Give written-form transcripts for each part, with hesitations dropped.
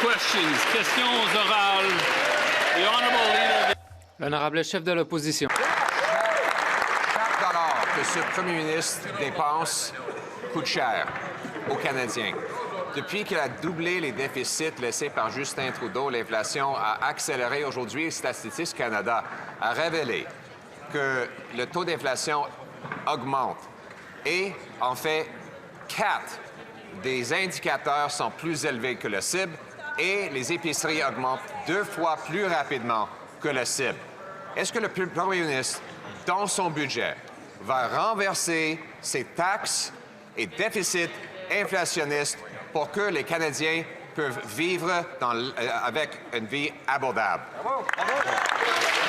questions. Questions orales. The honourable leader. L'honorable chef de l'opposition. Chaque dollar que ce premier ministre dépense coûte cher aux Canadiens. Depuis qu'il a doublé les déficits laissés par Justin Trudeau, l'inflation a accéléré. Aujourd'hui, Statistique Canada a révélé que le taux d'inflation augmente. Et, en fait, 4 des indicateurs sont plus élevés que le cible et les épiceries augmentent 2 fois plus rapidement que le cible. Est-ce que le premier ministre, dans son budget, va renverser ses taxes et déficits inflationnistes pour que les Canadiens peuvent vivre avec une vie abordable?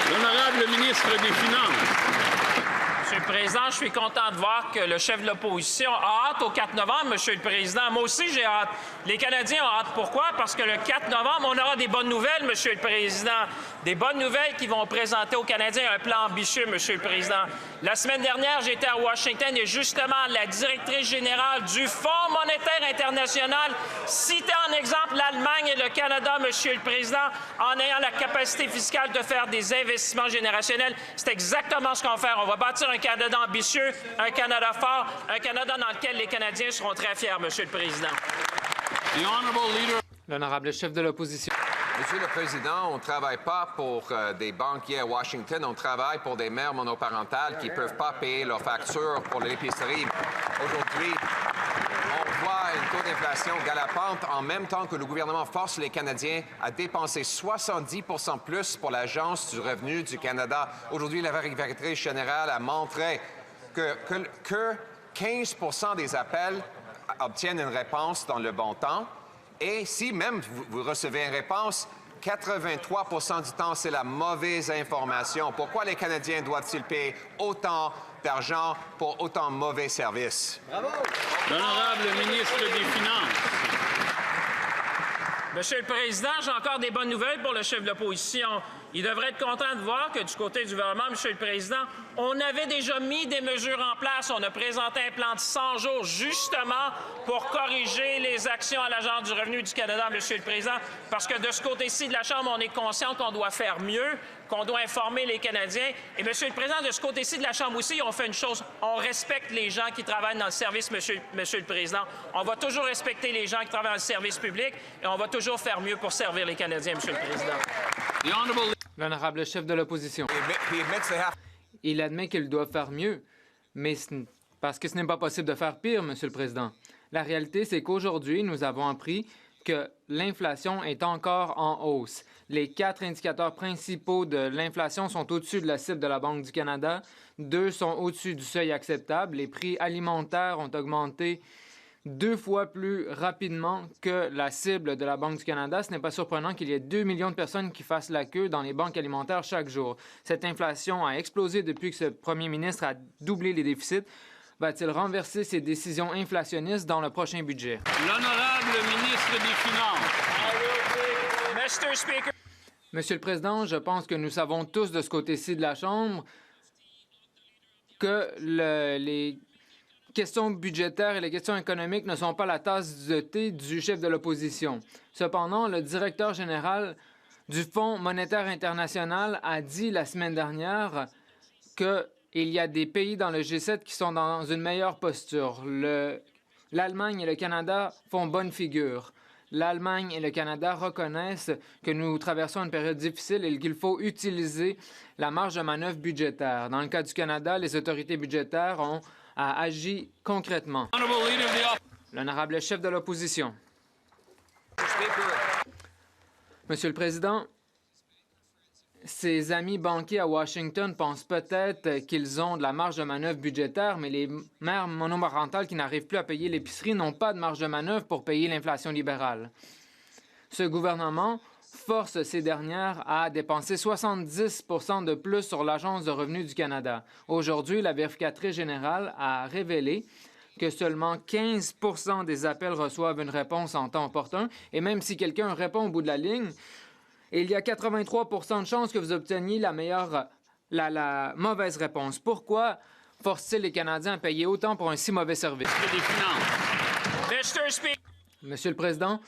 L'honorable ministre des Finances. Monsieur le Président, je suis content de voir que le chef de l'opposition a hâte au 4 novembre, Monsieur le Président. Moi aussi, j'ai hâte. Les Canadiens ont hâte. Pourquoi? Parce que le 4 novembre, on aura des bonnes nouvelles, Monsieur le Président. Des bonnes nouvelles qui vont présenter aux Canadiens un plan ambitieux, Monsieur le Président. La semaine dernière, j'étais à Washington et justement, la directrice générale du Fonds monétaire international citait en exemple l'Allemagne et le Canada, Monsieur le Président, en ayant la capacité fiscale de faire des investissements générationnels. C'est exactement ce qu'on va faire. On va bâtir un Canada ambitieux, un Canada fort, un Canada dans lequel les Canadiens seront très fiers, Monsieur le Président. L'honorable chef de l'opposition. Monsieur le Président, on ne travaille pas pour des banquiers à Washington, on travaille pour des mères monoparentales qui ne peuvent pas payer leurs factures pour l'épicerie. Aujourd'hui, on voit un taux d'inflation galopante en même temps que le gouvernement force les Canadiens à dépenser 70 % plus pour l'Agence du revenu du Canada. Aujourd'hui, la vérificatrice générale a montré que 15 % des appels obtiennent une réponse dans le bon temps. Et si même vous recevez une réponse, 83 % du temps, c'est la mauvaise information. Pourquoi les Canadiens doivent-ils payer autant d'argent pour autant de mauvais services? Bravo! L'honorable ministre des Finances. Monsieur le Président, j'ai encore des bonnes nouvelles pour le chef de l'opposition. Il devrait être content de voir que du côté du gouvernement, Monsieur le Président, on avait déjà mis des mesures en place. On a présenté un plan de 100 jours justement pour corriger les actions à l'Agence du revenu du Canada, Monsieur le Président, parce que de ce côté-ci de la Chambre, on est conscient qu'on doit faire mieux, qu'on doit informer les Canadiens. Et Monsieur le Président, de ce côté-ci de la Chambre aussi, on fait une chose, on respecte les gens qui travaillent dans le service, Monsieur le Président. On va toujours respecter les gens qui travaillent dans le service public et on va toujours faire mieux pour servir les Canadiens, Monsieur le Président. L'honorable chef de l'opposition. Il admet qu'ils doivent faire mieux, mais parce que ce n'est pas possible de faire pire, Monsieur le Président. La réalité, c'est qu'aujourd'hui, nous avons appris que l'inflation est encore en hausse. Les 4 indicateurs principaux de l'inflation sont au-dessus de la cible de la Banque du Canada. 2 sont au-dessus du seuil acceptable. Les prix alimentaires ont augmenté 2 fois plus rapidement que la cible de la Banque du Canada. Ce n'est pas surprenant qu'il y ait 2 millions de personnes qui fassent la queue dans les banques alimentaires chaque jour. Cette inflation a explosé depuis que ce premier ministre a doublé les déficits. Va-t-il renverser ses décisions inflationnistes dans le prochain budget? L'honorable ministre des Finances. Monsieur le Président, je pense que nous savons tous de ce côté-ci de la Chambre que les questions budgétaires et les questions économiques ne sont pas la tasse de thé du chef de l'opposition. Cependant, le directeur général du Fonds monétaire international a dit la semaine dernière qu'il y a des pays dans le G7 qui sont dans une meilleure posture. L'Allemagne et le Canada font bonne figure. L'Allemagne et le Canada reconnaissent que nous traversons une période difficile et qu'il faut utiliser la marge de manœuvre budgétaire. Dans le cas du Canada, les autorités budgétaires ont agi concrètement. L'honorable chef de l'opposition. Monsieur le Président, ses amis banquiers à Washington pensent peut-être qu'ils ont de la marge de manœuvre budgétaire, mais les mères monomarentales qui n'arrivent plus à payer l'épicerie n'ont pas de marge de manœuvre pour payer l'inflation libérale. Ce gouvernement force ces dernières à dépenser 70 % de plus sur l'Agence de revenu du Canada. Aujourd'hui, la vérificatrice générale a révélé que seulement 15 % des appels reçoivent une réponse en temps opportun, et même si quelqu'un répond au bout de la ligne, il y a 83 % de chances que vous obteniez la mauvaise réponse. Pourquoi force-t-il les Canadiens à payer autant pour un si mauvais service? Mr. Speaker. Monsieur le Président,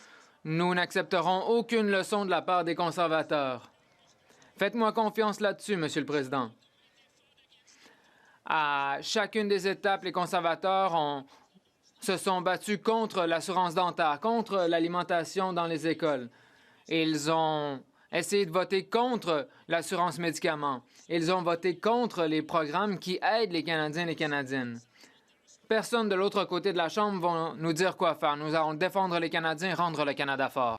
Nous n'accepterons aucune leçon de la part des conservateurs. Faites-moi confiance là-dessus, Monsieur le Président. À chacune des étapes, les conservateurs se sont battus contre l'assurance dentaire, contre l'alimentation dans les écoles. Ils ont essayé de voter contre l'assurance médicaments. Ils ont voté contre les programmes qui aident les Canadiens et les Canadiennes. Personne de l'autre côté de la Chambre va nous dire quoi faire. Nous allons défendre les Canadiens et rendre le Canada fort.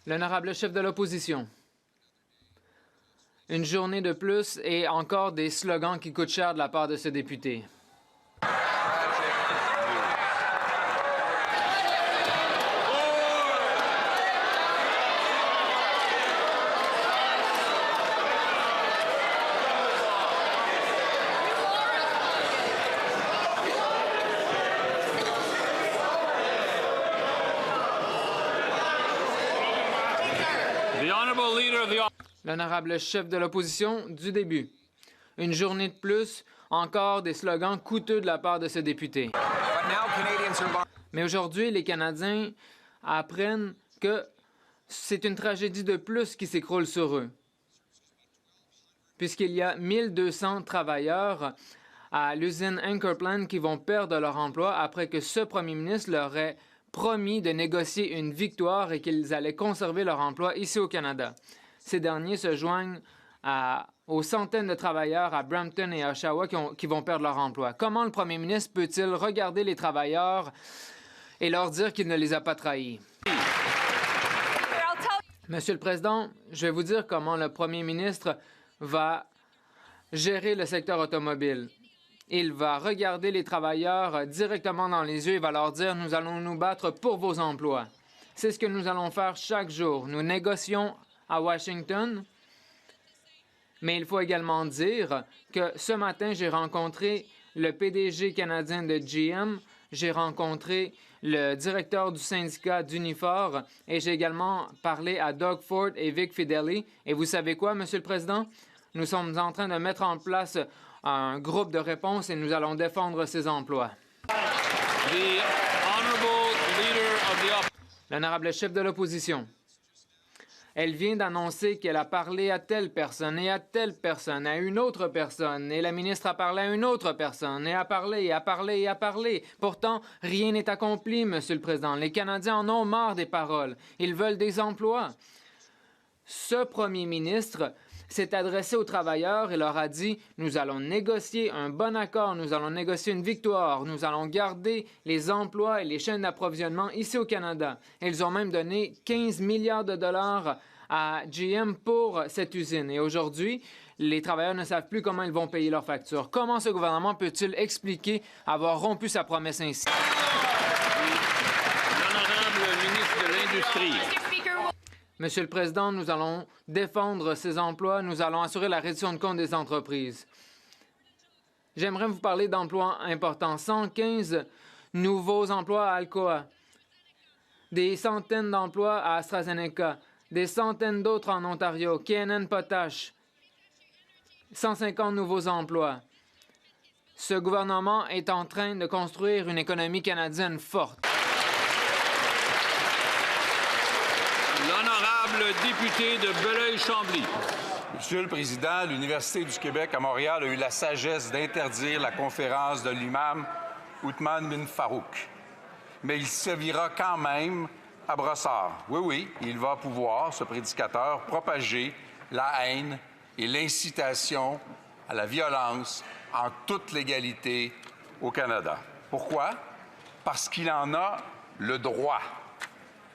L'honorable chef de l'opposition. Une journée de plus et encore des slogans qui coûtent cher de la part de ce député. L'honorable chef de l'opposition du début. Une journée de plus, encore des slogans coûteux de la part de ce député. Mais aujourd'hui, les Canadiens apprennent que c'est une tragédie de plus qui s'écroule sur eux. Puisqu'il y a 1200 travailleurs à l'usine Anchor Plant qui vont perdre leur emploi après que ce premier ministre leur ait promis de négocier une victoire et qu'ils allaient conserver leur emploi ici au Canada. Ces derniers se joignent aux centaines de travailleurs à Brampton et à Oshawa qui vont perdre leur emploi. Comment le premier ministre peut-il regarder les travailleurs et leur dire qu'il ne les a pas trahis? Monsieur le Président, je vais vous dire comment le premier ministre va gérer le secteur automobile. Il va regarder les travailleurs directement dans les yeux et va leur dire « Nous allons nous battre pour vos emplois ». C'est ce que nous allons faire chaque jour. Nous négocions à Washington, mais il faut également dire que ce matin, j'ai rencontré le PDG canadien de GM, j'ai rencontré le directeur du syndicat d'Unifor et j'ai également parlé à Doug Ford et Vic Fideli. Et vous savez quoi, Monsieur le Président? Nous sommes en train de mettre en place un groupe de réponse et nous allons défendre ces emplois. L'honorable chef de l'opposition. Elle vient d'annoncer qu'elle a parlé à telle personne et à telle personne, à une autre personne, et la ministre a parlé à une autre personne, et a parlé, et a parlé, et a parlé. Pourtant, rien n'est accompli, Monsieur le Président. Les Canadiens en ont marre des paroles. Ils veulent des emplois. Ce premier ministre s'est adressé aux travailleurs et leur a dit « Nous allons négocier un bon accord, nous allons négocier une victoire, nous allons garder les emplois et les chaînes d'approvisionnement ici au Canada. » Ils ont même donné 15 milliards de dollars à GM pour cette usine. Et aujourd'hui, les travailleurs ne savent plus comment ils vont payer leurs factures. Comment ce gouvernement peut-il expliquer avoir rompu sa promesse ainsi? L'honorable ministre de l'Industrie. Monsieur le Président, nous allons défendre ces emplois, nous allons assurer la réduction de compte des entreprises. J'aimerais vous parler d'emplois importants. 115 nouveaux emplois à Alcoa, des centaines d'emplois à AstraZeneca, des centaines d'autres en Ontario, KNN Potash, 150 nouveaux emplois. Ce gouvernement est en train de construire une économie canadienne forte. L'honorable député de Belleuil-Chambly. Monsieur le Président, l'Université du Québec à Montréal a eu la sagesse d'interdire la conférence de l'imam Othman bin Farouk. Mais il servira quand même à Brossard. Oui, il va pouvoir, ce prédicateur, propager la haine et l'incitation à la violence en toute légalité au Canada. Pourquoi? Parce qu'il en a le droit.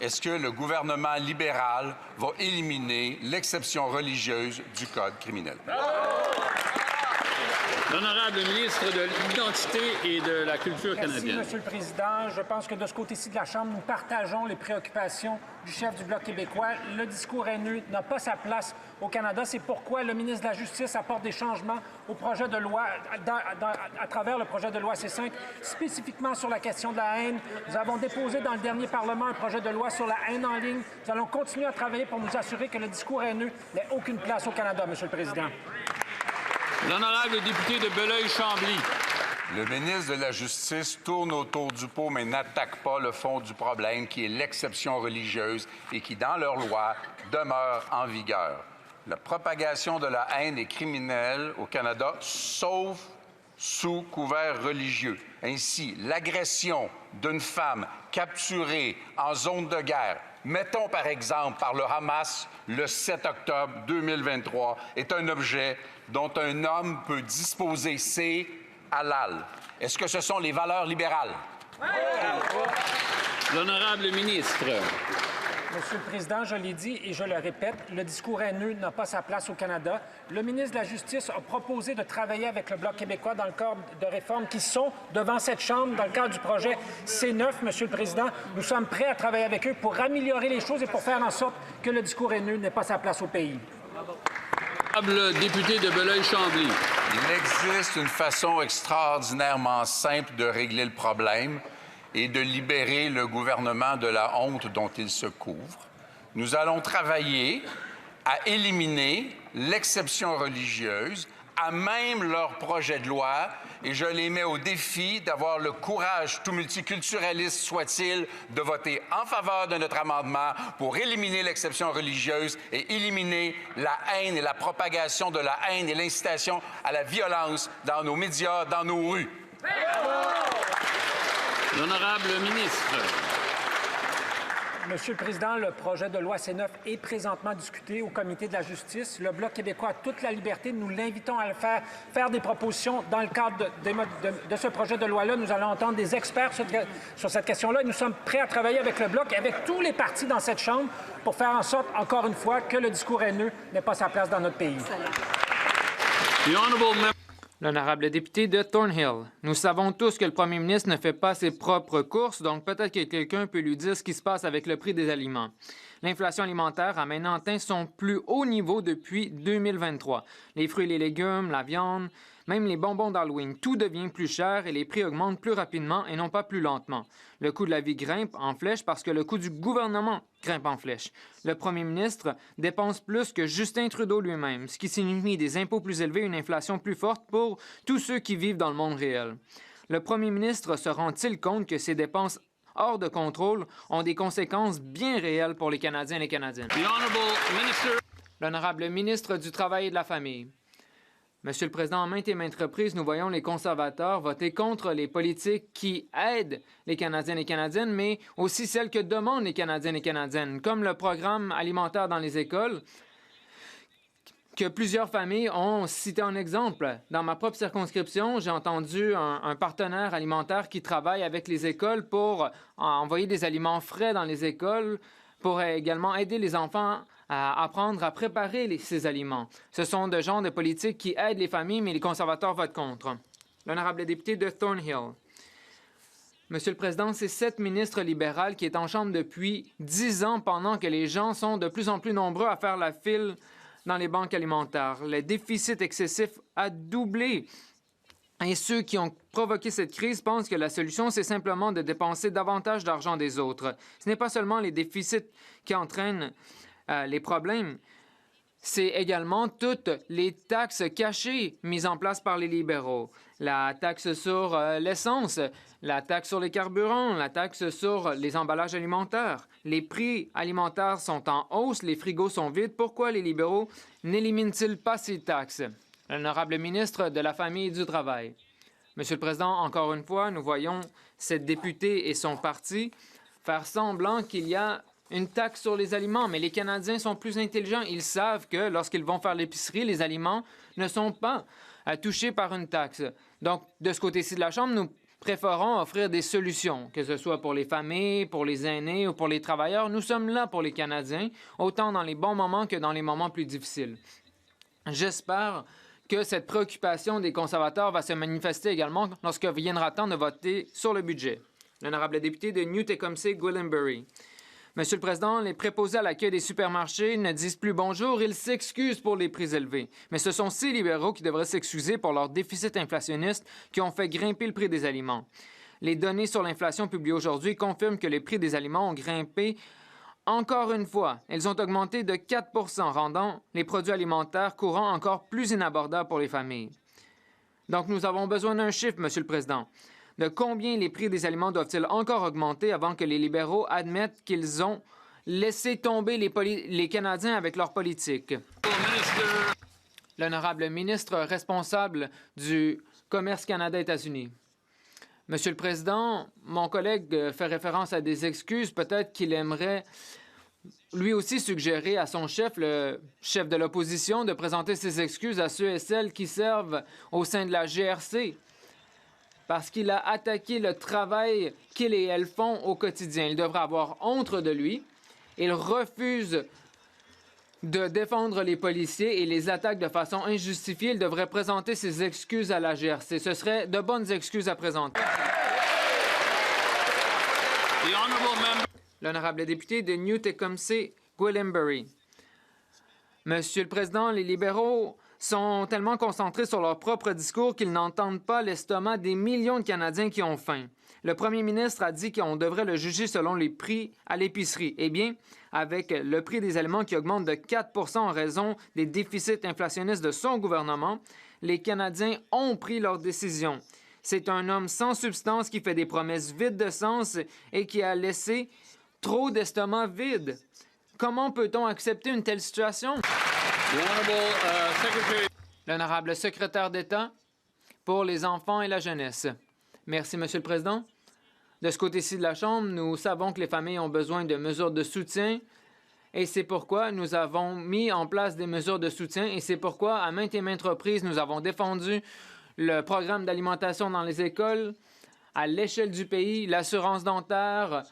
Est-ce que le gouvernement libéral va éliminer l'exception religieuse du Code criminel? L'honorable ministre de l'Identité et de la Culture canadienne. Merci, Monsieur le Président. Je pense que de ce côté-ci de la Chambre, nous partageons les préoccupations du chef du Bloc québécois. Le discours haineux n'a pas sa place au Canada. C'est pourquoi le ministre de la Justice apporte des changements au projet de loi, à travers le projet de loi C5, spécifiquement sur la question de la haine. Nous avons déposé dans le dernier Parlement un projet de loi sur la haine en ligne. Nous allons continuer à travailler pour nous assurer que le discours haineux n'ait aucune place au Canada, Monsieur le Président. L'honorable député de Belleuil-Chambly. Le ministre de la Justice tourne autour du pot, mais n'attaque pas le fond du problème, qui est l'exception religieuse et qui, dans leur loi, demeure en vigueur. La propagation de la haine est criminelle au Canada, sauf sous couvert religieux. Ainsi, l'agression d'une femme capturée en zone de guerre, mettons par exemple par le Hamas le 7 octobre 2023, est un objet dont un homme peut disposer. C'est halal. Est-ce que ce sont les valeurs libérales? L'honorable ministre. Monsieur le Président, je l'ai dit et je le répète, le discours haineux n'a pas sa place au Canada. Le ministre de la Justice a proposé de travailler avec le Bloc québécois dans le cadre de réformes qui sont devant cette Chambre, dans le cadre du projet C9, Monsieur le Président. Nous sommes prêts à travailler avec eux pour améliorer les choses et pour faire en sorte que le discours haineux n'ait pas sa place au pays. L'honorable député de Belleuil-Chambly. Il existe une façon extraordinairement simple de régler le problème et de libérer le gouvernement de la honte dont il se couvre. Nous allons travailler à éliminer l'exception religieuse à même leur projet de loi, et je les mets au défi d'avoir le courage, tout multiculturaliste soit-il, de voter en faveur de notre amendement pour éliminer l'exception religieuse et éliminer la haine et la propagation de la haine et l'incitation à la violence dans nos médias, dans nos rues. L'honorable ministre. Monsieur le Président, le projet de loi C9 est présentement discuté au Comité de la justice. Le Bloc québécois a toute la liberté. Nous l'invitons à le faire des propositions dans le cadre de ce projet de loi-là. Nous allons entendre des experts sur cette question-là. Nous sommes prêts à travailler avec le Bloc et avec tous les partis dans cette Chambre pour faire en sorte, encore une fois, que le discours haineux n'ait pas sa place dans notre pays. L'honorable député de Thornhill. Nous savons tous que le premier ministre ne fait pas ses propres courses, donc peut-être que quelqu'un peut lui dire ce qui se passe avec le prix des aliments. L'inflation alimentaire a maintenant atteint son plus haut niveau depuis 2023. Les fruits et les légumes, la viande, même les bonbons d'Halloween, tout devient plus cher et les prix augmentent plus rapidement et non pas plus lentement. Le coût de la vie grimpe en flèche parce que le coût du gouvernement grimpe en flèche. Le premier ministre dépense plus que Justin Trudeau lui-même, ce qui signifie des impôts plus élevés et une inflation plus forte pour tous ceux qui vivent dans le monde réel. Le premier ministre se rend-il compte que ces dépenses hors de contrôle ont des conséquences bien réelles pour les Canadiens et les Canadiennes? L'honorable ministre du Travail et de la Famille. Monsieur le Président, en maintes et maintes reprises, nous voyons les conservateurs voter contre les politiques qui aident les Canadiens et les Canadiennes, mais aussi celles que demandent les Canadiens et les Canadiennes, comme le programme alimentaire dans les écoles, que plusieurs familles ont cité en exemple. Dans ma propre circonscription, j'ai entendu un partenaire alimentaire qui travaille avec les écoles pour envoyer des aliments frais dans les écoles, pour également aider les enfants à apprendre à préparer ces aliments. Ce sont de genres de politiques qui aident les familles, mais les conservateurs votent contre. L'honorable député de Thornhill. Monsieur le Président, c'est cette ministre libérale qui est en chambre depuis 10 ans pendant que les gens sont de plus en plus nombreux à faire la file dans les banques alimentaires. Le déficit excessif a doublé. Et ceux qui ont provoqué cette crise pensent que la solution, c'est simplement de dépenser davantage d'argent des autres. Ce n'est pas seulement les déficits qui entraînent les problèmes, c'est également toutes les taxes cachées mises en place par les libéraux. La taxe sur l'essence, la taxe sur les carburants, la taxe sur les emballages alimentaires. Les prix alimentaires sont en hausse, les frigos sont vides. Pourquoi les libéraux n'éliminent-ils pas ces taxes? L'honorable ministre de la Famille et du Travail. Monsieur le Président, encore une fois, nous voyons cette députée et son parti faire semblant qu'il y a une taxe sur les aliments, mais les Canadiens sont plus intelligents. Ils savent que lorsqu'ils vont faire l'épicerie, les aliments ne sont pas touchés par une taxe. Donc, de ce côté-ci de la Chambre, nous préférons offrir des solutions, que ce soit pour les familles, pour les aînés ou pour les travailleurs. Nous sommes là pour les Canadiens, autant dans les bons moments que dans les moments plus difficiles. J'espère que cette préoccupation des conservateurs va se manifester également lorsque viendra temps de voter sur le budget. L'honorable député de New-Tecumseh-Gwillimbury. Monsieur le Président, les préposés à l'accueil des supermarchés ne disent plus bonjour, ils s'excusent pour les prix élevés. Mais ce sont ces libéraux qui devraient s'excuser pour leur déficit inflationniste qui ont fait grimper le prix des aliments. Les données sur l'inflation publiées aujourd'hui confirment que les prix des aliments ont grimpé encore une fois. Elles ont augmenté de 4 rendant les produits alimentaires courants encore plus inabordables pour les familles. Donc, nous avons besoin d'un chiffre, Monsieur le Président. De combien les prix des aliments doivent-ils encore augmenter avant que les libéraux admettent qu'ils ont laissé tomber les Canadiens avec leur politique? L'honorable ministre responsable du Commerce Canada-États-Unis. Monsieur le Président, mon collègue fait référence à des excuses. Peut-être qu'il aimerait lui aussi suggérer à son chef, le chef de l'opposition, de présenter ses excuses à ceux et celles qui servent au sein de la GRC parce qu'il a attaqué le travail qu'ils et elles font au quotidien. Il devrait avoir honte de lui. Il refuse de défendre les policiers et les attaques de façon injustifiée. Il devrait présenter ses excuses à la GRC. Ce serait de bonnes excuses à présenter. L'honorable député de New Tecumseh, Gwillimbury. Monsieur le Président, les libéraux sont tellement concentrés sur leur propre discours qu'ils n'entendent pas l'estomac des millions de Canadiens qui ont faim. Le premier ministre a dit qu'on devrait le juger selon les prix à l'épicerie. Eh bien, avec le prix des aliments qui augmente de 4 % en raison des déficits inflationnistes de son gouvernement, les Canadiens ont pris leur décision. C'est un homme sans substance qui fait des promesses vides de sens et qui a laissé trop d'estomacs vides. Comment peut-on accepter une telle situation? L'honorable secrétaire d'État pour les enfants et la jeunesse. Merci, Monsieur le Président. De ce côté-ci de la Chambre, nous savons que les familles ont besoin de mesures de soutien et c'est pourquoi nous avons mis en place des mesures de soutien et c'est pourquoi, à maintes et maintes reprises, nous avons défendu le programme d'alimentation dans les écoles à l'échelle du pays, l'assurance dentaire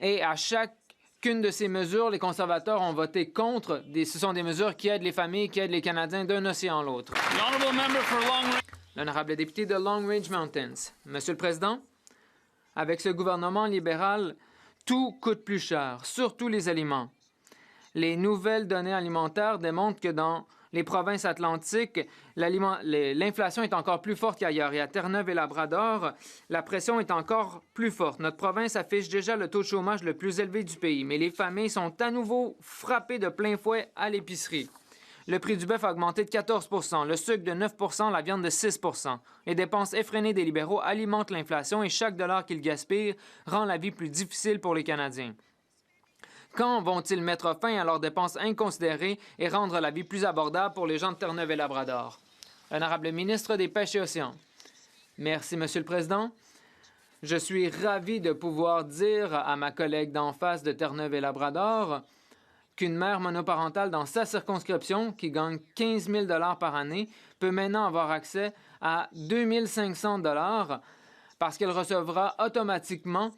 et à chacune de ces mesures, les conservateurs ont voté contre. Ce sont des mesures qui aident les familles, qui aident les Canadiens d'un océan à l'autre. L'honorable député de Long Ridge Mountains. Monsieur le Président, avec ce gouvernement libéral, tout coûte plus cher, surtout les aliments. Les nouvelles données alimentaires démontrent que dans les provinces atlantiques, l'inflation est encore plus forte qu'ailleurs. Et à Terre-Neuve et Labrador, la pression est encore plus forte. Notre province affiche déjà le taux de chômage le plus élevé du pays, mais les familles sont à nouveau frappées de plein fouet à l'épicerie. Le prix du bœuf a augmenté de 14 %, le sucre de 9 %, la viande de 6 %. Les dépenses effrénées des libéraux alimentent l'inflation et chaque dollar qu'ils gaspillent rend la vie plus difficile pour les Canadiens. Quand vont-ils mettre fin à leurs dépenses inconsidérées et rendre la vie plus abordable pour les gens de Terre-Neuve et Labrador? Honorable ministre des Pêches et Océans. Merci, Monsieur le Président. Je suis ravi de pouvoir dire à ma collègue d'en face de Terre-Neuve et Labrador qu'une mère monoparentale dans sa circonscription, qui gagne 15 000 $ par année, peut maintenant avoir accès à 2 500 $ parce qu'elle recevra automatiquement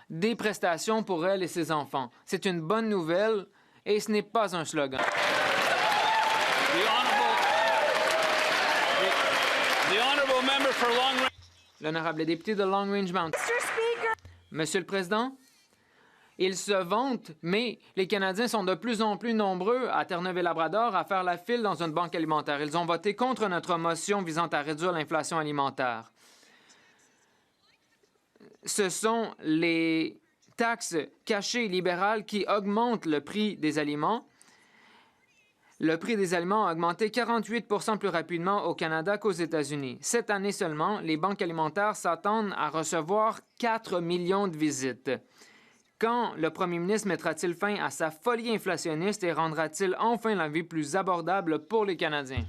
des prestations pour elle et ses enfants. C'est une bonne nouvelle et ce n'est pas un slogan. L'honorable député de Long Ridge Mountains. Monsieur le Président, ils se vantent, mais les Canadiens sont de plus en plus nombreux à Terre-Neuve et Labrador à faire la file dans une banque alimentaire. Ils ont voté contre notre motion visant à réduire l'inflation alimentaire. Ce sont les taxes cachées libérales qui augmentent le prix des aliments. Le prix des aliments a augmenté 48 % plus rapidement au Canada qu'aux États-Unis. Cette année seulement, les banques alimentaires s'attendent à recevoir 4 millions de visites. Quand le premier ministre mettra-t-il fin à sa folie inflationniste et rendra-t-il enfin la vie plus abordable pour les Canadiens?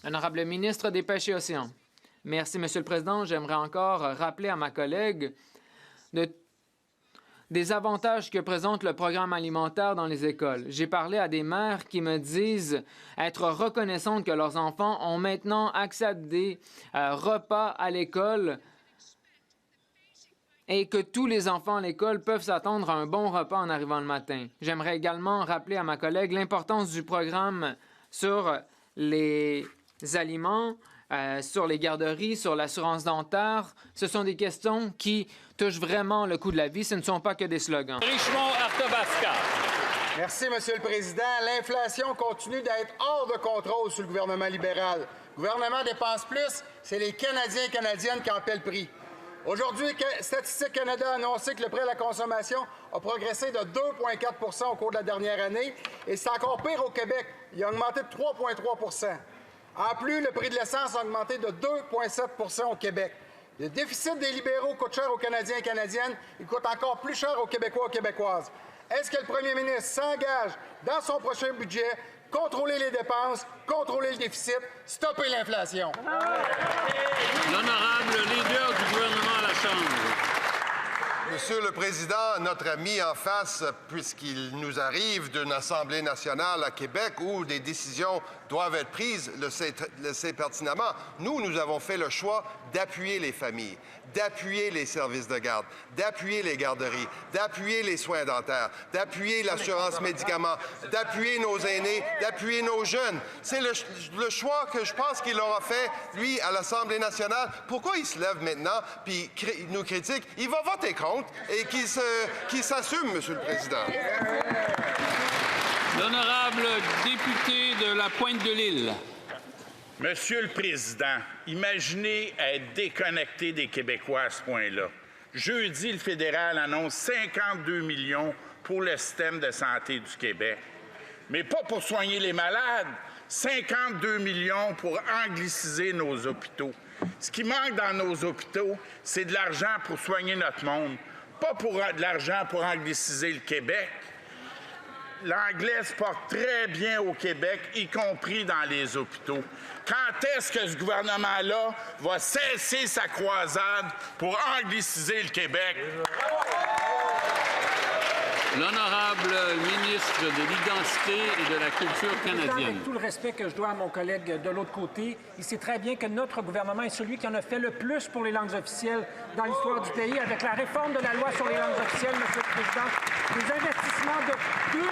L'honorable ministre des Pêches et Océans. Merci, Monsieur le Président. J'aimerais encore rappeler à ma collègue des avantages que présente le programme alimentaire dans les écoles. J'ai parlé à des mères qui me disent être reconnaissantes que leurs enfants ont maintenant accès à des repas à l'école et que tous les enfants à l'école peuvent s'attendre à un bon repas en arrivant le matin. J'aimerais également rappeler à ma collègue l'importance du programme sur les aliments, sur les garderies, sur l'assurance dentaire. Ce sont des questions qui touchent vraiment le coût de la vie. Ce ne sont pas que des slogans. Merci, Monsieur le Président. L'inflation continue d'être hors de contrôle sous le gouvernement libéral. Le gouvernement dépense plus, c'est les Canadiens et Canadiennes qui en paient le prix. Aujourd'hui, Statistique Canada a annoncé que le prix à la consommation a progressé de 2,4 % au cours de la dernière année et c'est encore pire au Québec. Il a augmenté de 3,3 %. En plus, le prix de l'essence a augmenté de 2,7 % au Québec. Le déficit des libéraux coûte cher aux Canadiens et Canadiennes. Il coûte encore plus cher aux Québécois et aux Québécoises. Est-ce que le premier ministre s'engage dans son prochain budget, contrôler les dépenses, contrôler le déficit, stopper l'inflation? L'honorable leader du gouvernement à la Chambre. Monsieur le Président, notre ami en face, puisqu'il nous arrive d'une Assemblée nationale à Québec où des décisions doivent être prises, le sait pertinemment. Nous avons fait le choix d'appuyer les familles, d'appuyer les services de garde, d'appuyer les garderies, d'appuyer les soins dentaires, d'appuyer l'assurance médicaments, d'appuyer nos aînés, d'appuyer nos jeunes. C'est le choix que je pense qu'il aura fait, lui, à l'Assemblée nationale. Pourquoi il se lève maintenant puis nous critique? Il va voter contre et qu'il s'assume, Monsieur le Président. L'honorable député de la Pointe-de-l'Île. Monsieur le Président, imaginez être déconnecté des Québécois à ce point-là. Jeudi, le fédéral annonce 52 millions pour le système de santé du Québec. Mais pas pour soigner les malades, 52 millions pour angliciser nos hôpitaux. Ce qui manque dans nos hôpitaux, c'est de l'argent pour soigner notre monde, pas de l'argent pour angliciser le Québec. L'anglais se porte très bien au Québec, y compris dans les hôpitaux. Quand est-ce que ce gouvernement-là va cesser sa croisade pour angliciser le Québec? L'honorable ministre de l'Identité et de la Culture canadienne. Avec tout le respect que je dois à mon collègue de l'autre côté, il sait très bien que notre gouvernement est celui qui en a fait le plus pour les langues officielles dans l'histoire du pays, avec la réforme de la loi sur les langues officielles, Monsieur le Président, des investissements de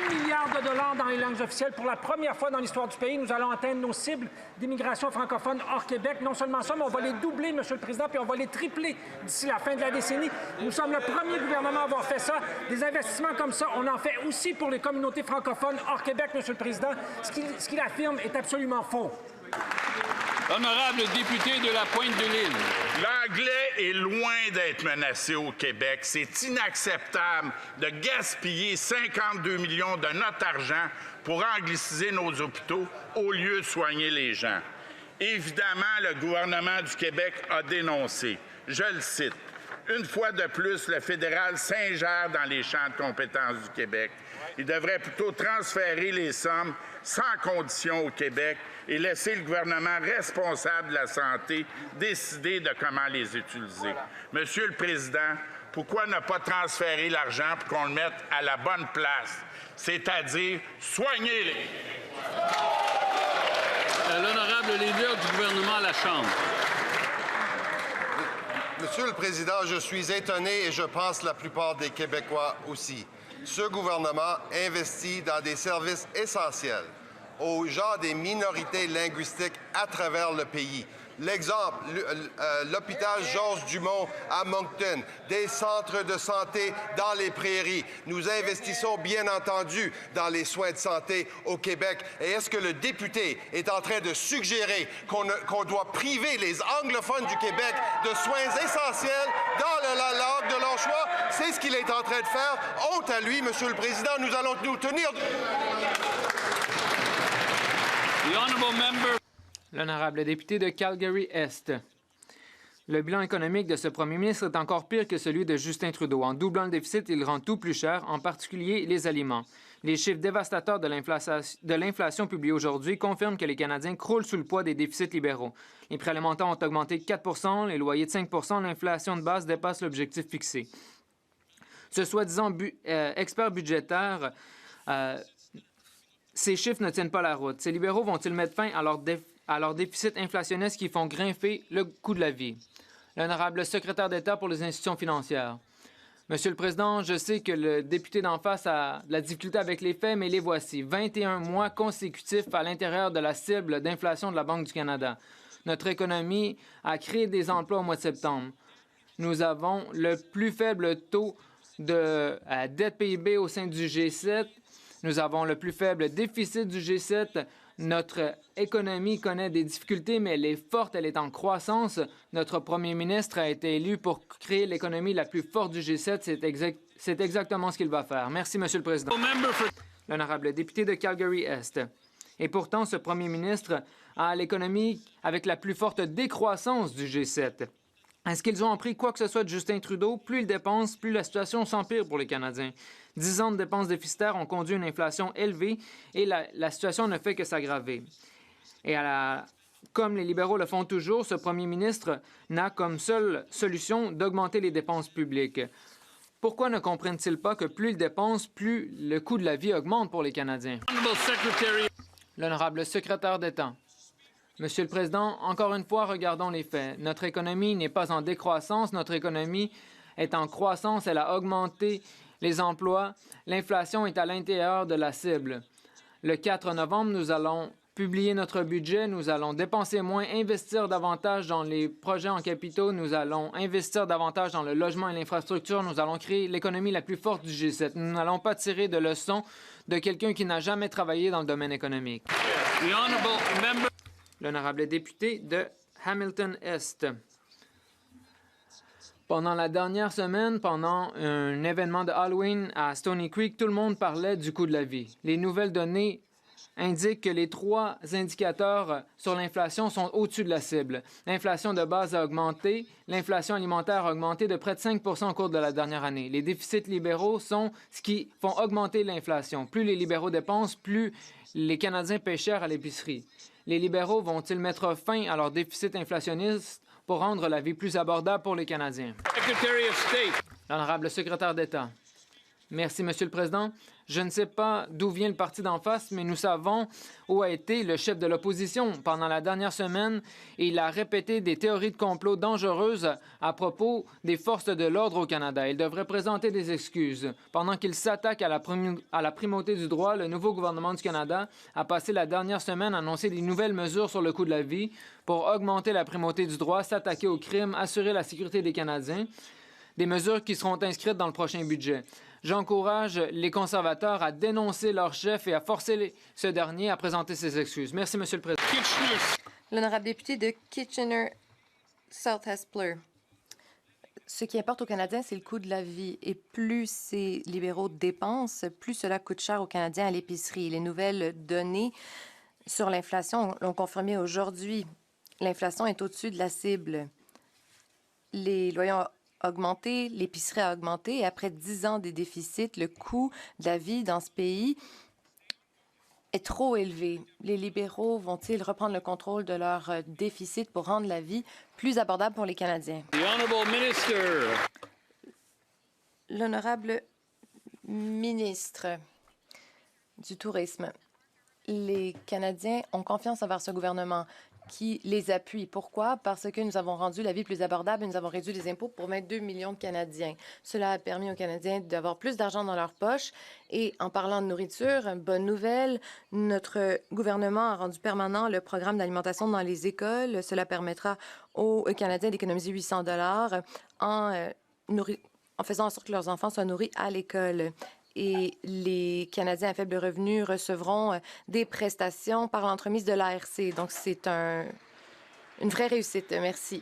2 milliards de dollars dans les langues officielles. Pour la première fois dans l'histoire du pays, nous allons atteindre nos cibles d'immigration francophone hors Québec. Non seulement ça, mais on va les doubler, Monsieur le Président, puis on va les tripler d'ici la fin de la décennie. Nous sommes le premier gouvernement à avoir fait ça. Des investissements comme ça, on en fait aussi pour les communautés francophones hors Québec, Monsieur le Président. Ce qu'il affirme est absolument faux. Honorable député de la Pointe-de-l'Île. L'anglais est loin d'être menacé au Québec. C'est inacceptable de gaspiller 52 millions de notre argent pour angliciser nos hôpitaux au lieu de soigner les gens. Évidemment, le gouvernement du Québec a dénoncé. Je le cite. Une fois de plus, le fédéral s'ingère dans les champs de compétences du Québec. Il devrait plutôt transférer les sommes sans condition au Québec et laisser le gouvernement responsable de la santé décider de comment les utiliser. Monsieur le Président, pourquoi ne pas transférer l'argent pour qu'on le mette à la bonne place, c'est-à-dire soigner-les? L'honorable leader du gouvernement à la Chambre. Monsieur le Président, je suis étonné et je pense la plupart des Québécois aussi. Ce gouvernement investit dans des services essentiels aux gens des minorités linguistiques à travers le pays. L'exemple, l'hôpital Georges Dumont à Moncton, des centres de santé dans les prairies. Nous investissons bien entendu dans les soins de santé au Québec. Et est-ce que le député est en train de suggérer qu'on doit priver les anglophones du Québec de soins essentiels dans la langue de leur choix? C'est ce qu'il est en train de faire. Honte à lui, Monsieur le Président, nous allons nous tenir... L'honorable député de Calgary-Est. Le bilan économique de ce premier ministre est encore pire que celui de Justin Trudeau. En doublant le déficit, il rend tout plus cher, en particulier les aliments. Les chiffres dévastateurs de l'inflation publiés aujourd'hui confirment que les Canadiens croulent sous le poids des déficits libéraux. Les prix alimentaires ont augmenté de 4 %, les loyers de 5 %, l'inflation de base dépasse l'objectif fixé. Ce soi-disant expert budgétaire... Ces chiffres ne tiennent pas la route. Ces libéraux vont-ils mettre fin à leur déficit inflationniste qui font grimper le coût de la vie? L'honorable secrétaire d'État pour les institutions financières. Monsieur le Président, je sais que le député d'en face a de la difficulté avec les faits, mais les voici. 21 mois consécutifs à l'intérieur de la cible d'inflation de la Banque du Canada. Notre économie a créé des emplois au mois de septembre. Nous avons le plus faible taux de dette PIB au sein du G7. Nous avons le plus faible déficit du G7. Notre économie connaît des difficultés, mais elle est forte, elle est en croissance. Notre premier ministre a été élu pour créer l'économie la plus forte du G7. C'est exactement ce qu'il va faire. Merci, Monsieur le Président. L'honorable député de Calgary-Est. Et pourtant, ce premier ministre à l'économie avec la plus forte décroissance du G7. Est-ce qu'ils ont appris quoi que ce soit de Justin Trudeau? Plus ils dépensent, plus la situation s'empire pour les Canadiens. 10 ans de dépenses déficitaires ont conduit à une inflation élevée et la situation ne fait que s'aggraver. Et comme les libéraux le font toujours, ce premier ministre n'a comme seule solution d'augmenter les dépenses publiques. Pourquoi ne comprennent-ils pas que plus ils dépensent, plus le coût de la vie augmente pour les Canadiens? L'honorable secrétaire d'État. Monsieur le Président, encore une fois, regardons les faits. Notre économie n'est pas en décroissance, notre économie est en croissance, elle a augmenté les emplois, l'inflation est à l'intérieur de la cible. Le 4 novembre, nous allons publier notre budget, nous allons dépenser moins, investir davantage dans les projets en capitaux, nous allons investir davantage dans le logement et l'infrastructure, nous allons créer l'économie la plus forte du G7. Nous n'allons pas tirer de leçons de quelqu'un qui n'a jamais travaillé dans le domaine économique. L'honorable député de Hamilton-Est. Pendant la dernière semaine, pendant un événement de Halloween à Stony Creek, tout le monde parlait du coût de la vie. Les nouvelles données indiquent que les 3 indicateurs sur l'inflation sont au-dessus de la cible. L'inflation de base a augmenté, l'inflation alimentaire a augmenté de près de 5 % au cours de la dernière année. Les déficits libéraux sont ce qui font augmenter l'inflation. Plus les libéraux dépensent, plus les Canadiens paient cher à l'épicerie. Les libéraux vont-ils mettre fin à leur déficit inflationniste pour rendre la vie plus abordable pour les Canadiens? L'honorable secrétaire d'État. Merci, Monsieur le Président. Je ne sais pas d'où vient le parti d'en face, mais nous savons où a été le chef de l'opposition pendant la dernière semaine et il a répété des théories de complot dangereuses à propos des forces de l'ordre au Canada. Il devrait présenter des excuses. Pendant qu'il s'attaque à la primauté du droit, le nouveau gouvernement du Canada a passé la dernière semaine à annoncer des nouvelles mesures sur le coût de la vie pour augmenter la primauté du droit, s'attaquer aux crimes, assurer la sécurité des Canadiens, des mesures qui seront inscrites dans le prochain budget. J'encourage les conservateurs à dénoncer leur chef et à forcer ce dernier à présenter ses excuses. Merci, Monsieur le Président. L'honorable député de Kitchener-South-Hespeler. Ce qui importe aux Canadiens, c'est le coût de la vie. Et plus ces libéraux dépensent, plus cela coûte cher aux Canadiens à l'épicerie. Les nouvelles données sur l'inflation l'ont confirmé aujourd'hui. L'inflation est au-dessus de la cible. Les loyers ont augmenté, l'épicerie a augmenté et après 10 ans de déficit, le coût de la vie dans ce pays est trop élevé. Les libéraux vont-ils reprendre le contrôle de leur déficit pour rendre la vie plus abordable pour les Canadiens? L'honorable ministre du Tourisme. Les Canadiens ont confiance envers ce gouvernement qui les appuie. Pourquoi? Parce que nous avons rendu la vie plus abordable et nous avons réduit les impôts pour 22 millions de Canadiens. Cela a permis aux Canadiens d'avoir plus d'argent dans leur poche. Et en parlant de nourriture, bonne nouvelle, notre gouvernement a rendu permanent le programme d'alimentation dans les écoles. Cela permettra aux Canadiens d'économiser 800 $ en faisant en sorte que leurs enfants soient nourris à l'école. Et les Canadiens à faible revenu recevront des prestations par l'entremise de l'ARC. Donc, c'est une vraie réussite. Merci.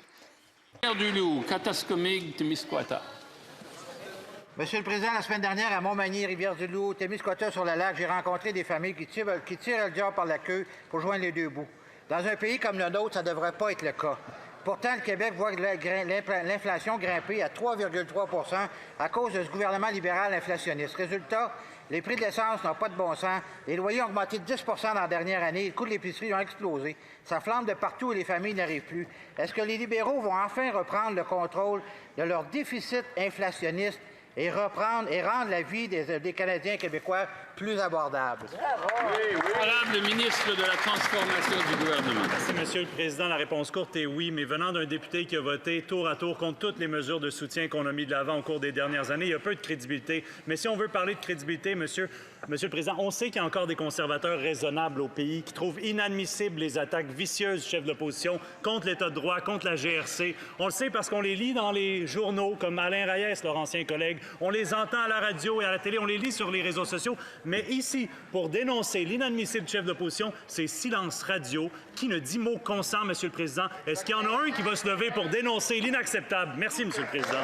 Monsieur le Président, la semaine dernière, à Montmagny, Rivière-du-Loup, Témiscouata sur le lac, j'ai rencontré des familles qui tirent le diable par la queue pour joindre les deux bouts. Dans un pays comme le nôtre, ça ne devrait pas être le cas. Pourtant, le Québec voit l'inflation grimper à 3,3 % à cause de ce gouvernement libéral inflationniste. Résultat, les prix de l'essence n'ont pas de bon sens. Les loyers ont augmenté de 10 % dans la dernière année. Les coûts de l'épicerie ont explosé. Ça flambe de partout et les familles n'arrivent plus. Est-ce que les libéraux vont enfin reprendre le contrôle de leur déficit inflationniste et rendre la vie des Canadiens québécois plus abordable? Madame le ministre de la Transformation du gouvernement. Merci, Monsieur le Président. La réponse courte est oui, mais venant d'un député qui a voté tour à tour contre toutes les mesures de soutien qu'on a mis de l'avant au cours des dernières années, il y a peu de crédibilité. Mais si on veut parler de crédibilité, Monsieur le Président, on sait qu'il y a encore des conservateurs raisonnables au pays qui trouvent inadmissibles les attaques vicieuses du chef de l'opposition contre l'État de droit, contre la GRC. On le sait parce qu'on les lit dans les journaux, comme Alain Reyes, leur ancien collègue. On les entend à la radio et à la télé, on les lit sur les réseaux sociaux. Mais ici, pour dénoncer l'inadmissible chef d'opposition, c'est silence radio. Qui ne dit mot consent, Monsieur le Président? Est-ce qu'il y en a un qui va se lever pour dénoncer l'inacceptable? Merci, Monsieur le Président.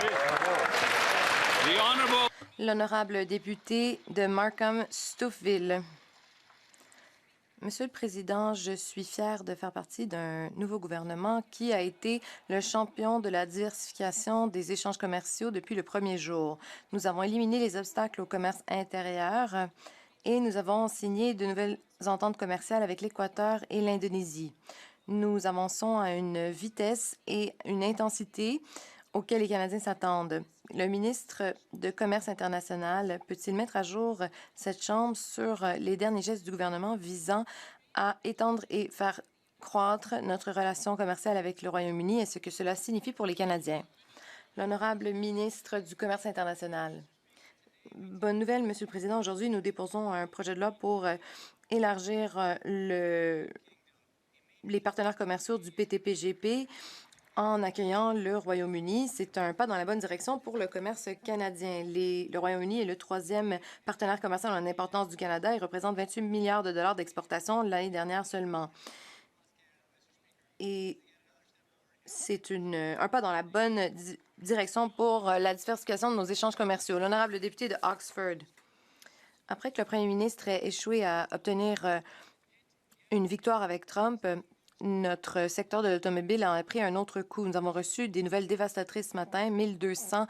L'honorable député de Markham-Stouffville. Monsieur le Président, je suis fière de faire partie d'un nouveau gouvernement qui a été le champion de la diversification des échanges commerciaux depuis le premier jour. Nous avons éliminé les obstacles au commerce intérieur et nous avons signé de nouvelles ententes commerciales avec l'Équateur et l'Indonésie. Nous avançons à une vitesse et une intensité auxquelles les Canadiens s'attendent. Le ministre de Commerce international peut-il mettre à jour cette Chambre sur les derniers gestes du gouvernement visant à étendre et faire croître notre relation commerciale avec le Royaume-Uni et ce que cela signifie pour les Canadiens? L'honorable ministre du Commerce international. Bonne nouvelle, Monsieur le Président. Aujourd'hui, nous déposons un projet de loi pour élargir les partenaires commerciaux du PTPGP en accueillant le Royaume-Uni. C'est un pas dans la bonne direction pour le commerce canadien. Le Royaume-Uni est le troisième partenaire commercial en importance du Canada. Il représente 28 milliards de dollars d'exportation l'année dernière seulement. Et c'est un pas dans la bonne direction pour la diversification de nos échanges commerciaux. L'honorable député de Oxford. Après que le premier ministre ait échoué à obtenir une victoire avec Trump, notre secteur de l'automobile a pris un autre coup. Nous avons reçu des nouvelles dévastatrices ce matin. 1200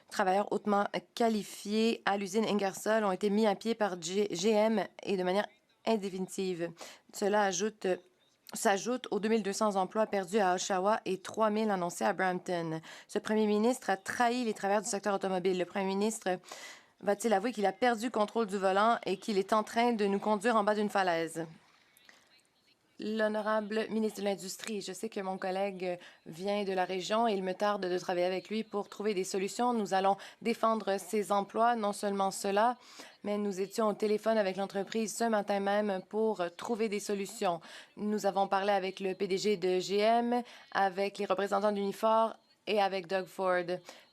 travailleurs hautement qualifiés à l'usine Ingersoll ont été mis à pied par GM et de manière indéfinitive. Cela s'ajoute aux 2200 emplois perdus à Oshawa et 3000 annoncés à Brampton. Ce premier ministre a trahi les travailleurs du secteur automobile. Le premier ministre va-t-il avouer qu'il a perdu le contrôle du volant et qu'il est en train de nous conduire en bas d'une falaise? L'honorable ministre de l'Industrie, je sais que mon collègue vient de la région et il me tarde de travailler avec lui pour trouver des solutions. Nous allons défendre ces emplois, non seulement cela, mais nous étions au téléphone avec l'entreprise ce matin même pour trouver des solutions. Nous avons parlé avec le PDG de GM, avec les représentants d'Unifor et avec Doug Ford.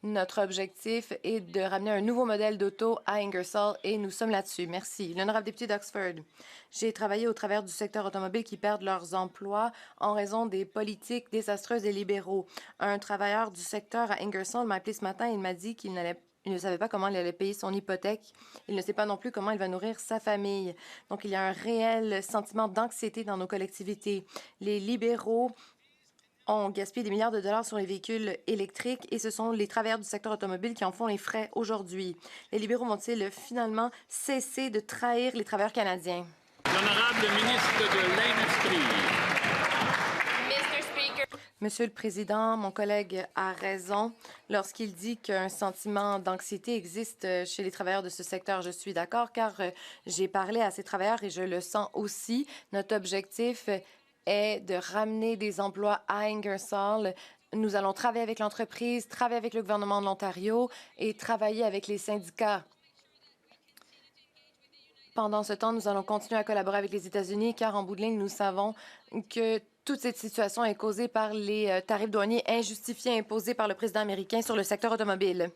Notre objectif est de ramener un nouveau modèle d'auto à Ingersoll et nous sommes là-dessus. Merci. L'honorable député d'Oxford. J'ai travaillé au travers du secteur automobile qui perd leurs emplois en raison des politiques désastreuses des libéraux. Un travailleur du secteur à Ingersoll m'a appelé ce matin et il m'a dit qu'il ne savait pas comment il allait payer son hypothèque. Il ne sait pas non plus comment il va nourrir sa famille. Donc, il y a un réel sentiment d'anxiété dans nos collectivités. Les libéraux ont gaspillé des milliards de dollars sur les véhicules électriques et ce sont les travailleurs du secteur automobile qui en font les frais aujourd'hui. Les libéraux vont-ils finalement cesser de trahir les travailleurs canadiens? L'honorable ministre de l'Industrie. Monsieur le Président, mon collègue a raison lorsqu'il dit qu'un sentiment d'anxiété existe chez les travailleurs de ce secteur. Je suis d'accord car j'ai parlé à ces travailleurs et je le sens aussi. Notre objectif est de ramener des emplois à Ingersoll. Nous allons travailler avec l'entreprise, travailler avec le gouvernement de l'Ontario et travailler avec les syndicats. Pendant ce temps, nous allons continuer à collaborer avec les États-Unis car en bout de ligne, nous savons que toute cette situation est causée par les tarifs douaniers injustifiés imposés par le président américain sur le secteur automobile.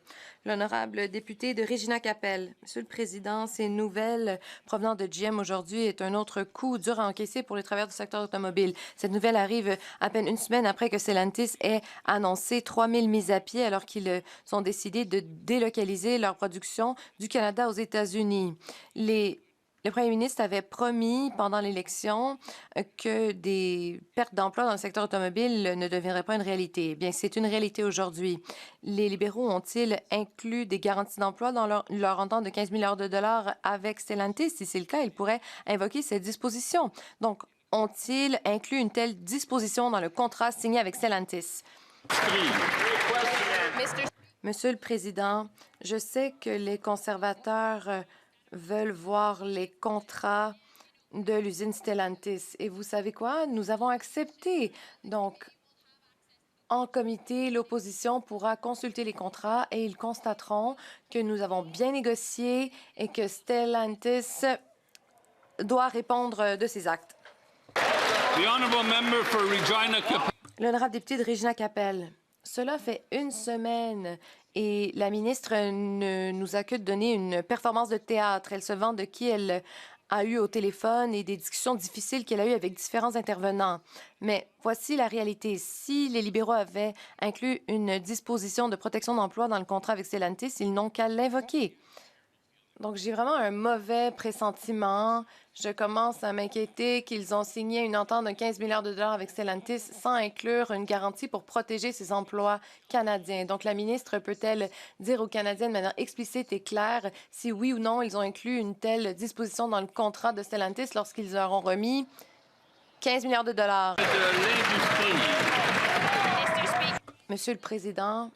L'honorable député de Regina-Capelle. Monsieur le Président, ces nouvelles provenant de GM aujourd'hui est un autre coup dur à encaisser pour les travailleurs du secteur automobile. Cette nouvelle arrive à peine une semaine après que Stellantis ait annoncé 3000 mises à pied alors qu'ils ont décidé de délocaliser leur production du Canada aux États-Unis. Le premier ministre avait promis pendant l'élection que des pertes d'emplois dans le secteur automobile ne deviendraient pas une réalité. Bien, c'est une réalité aujourd'hui. Les libéraux ont-ils inclus des garanties d'emploi dans leur entente de 15 milliards de dollars avec Stellantis? Si c'est le cas, ils pourraient invoquer cette disposition. Donc, ont-ils inclus une telle disposition dans le contrat signé avec Stellantis? Monsieur le Président, je sais que les conservateurs veulent voir les contrats de l'usine Stellantis. Et vous savez quoi? Nous avons accepté. Donc, en comité, l'opposition pourra consulter les contrats et ils constateront que nous avons bien négocié et que Stellantis doit répondre de ses actes. L'honorable député de Regina-Capelle. Cela fait une semaine et la ministre nous a que de donner une performance de théâtre. Elle se vante de qui elle a eu au téléphone et des discussions difficiles qu'elle a eues avec différents intervenants. Mais voici la réalité. Si les libéraux avaient inclus une disposition de protection d'emploi dans le contrat avec Stellantis, ils n'ont qu'à l'invoquer. Donc, j'ai vraiment un mauvais pressentiment. Je commence à m'inquiéter qu'ils ont signé une entente de 15 milliards de dollars avec Stellantis sans inclure une garantie pour protéger ses emplois canadiens. Donc, la ministre peut-elle dire aux Canadiens de manière explicite et claire si oui ou non ils ont inclus une telle disposition dans le contrat de Stellantis lorsqu'ils leur ont remis 15 milliards de dollars? Monsieur le Président,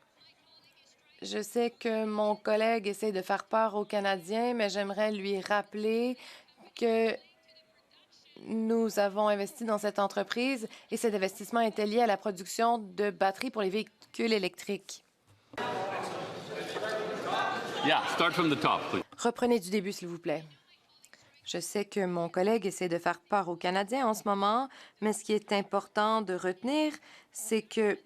je sais que mon collègue essaie de faire peur aux Canadiens, mais j'aimerais lui rappeler que nous avons investi dans cette entreprise et cet investissement était lié à la production de batteries pour les véhicules électriques. Yeah, start from the top, please. Reprenez du début, s'il vous plaît. Je sais que mon collègue essaie de faire peur aux Canadiens en ce moment, mais ce qui est important de retenir, c'est que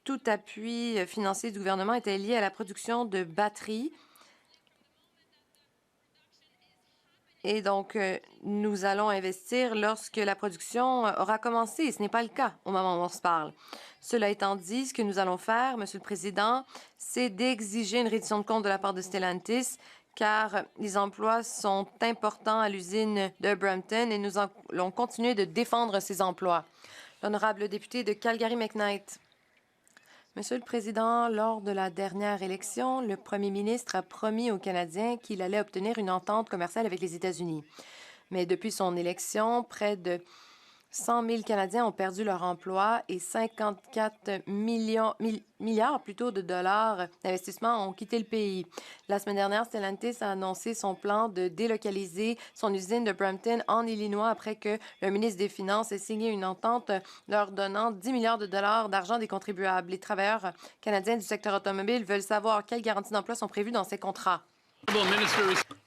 tout appui financier du gouvernement était lié à la production de batteries. Et donc, nous allons investir lorsque la production aura commencé. Ce n'est pas le cas au moment où on se parle. Cela étant dit, ce que nous allons faire, Monsieur le Président, c'est d'exiger une reddition de compte de la part de Stellantis, car les emplois sont importants à l'usine de Brampton et nous allons continuer de défendre ces emplois. L'honorable député de Calgary-McKnight. Monsieur le Président, lors de la dernière élection, le premier ministre a promis aux Canadiens qu'il allait obtenir une entente commerciale avec les États-Unis. Mais depuis son élection, près de 100 000 Canadiens ont perdu leur emploi et 54 milliards de dollars d'investissement ont quitté le pays. La semaine dernière, Stellantis a annoncé son plan de délocaliser son usine de Brampton en Illinois après que le ministre des Finances ait signé une entente leur donnant 10 milliards de dollars d'argent des contribuables. Les travailleurs canadiens du secteur automobile veulent savoir quelles garanties d'emploi sont prévues dans ces contrats.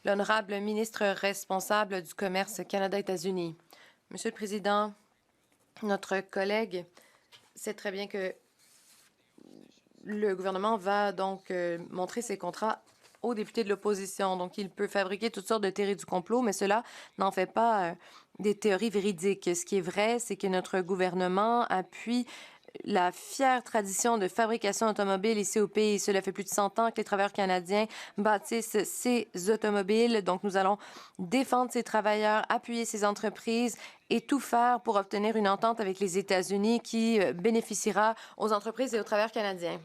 L'honorable ministre responsable du commerce Canada-États-Unis. Monsieur le Président, notre collègue sait très bien que le gouvernement va donc montrer ses contrats aux députés de l'opposition. Donc, il peut fabriquer toutes sortes de théories du complot, mais cela n'en fait pas des théories véridiques. Ce qui est vrai, c'est que notre gouvernement appuie la fière tradition de fabrication automobile ici au pays. Cela fait plus de 100 ans que les travailleurs canadiens bâtissent ces automobiles. Donc, nous allons défendre ces travailleurs, appuyer ces entreprises et tout faire pour obtenir une entente avec les États-Unis qui bénéficiera aux entreprises et aux travailleurs canadiens.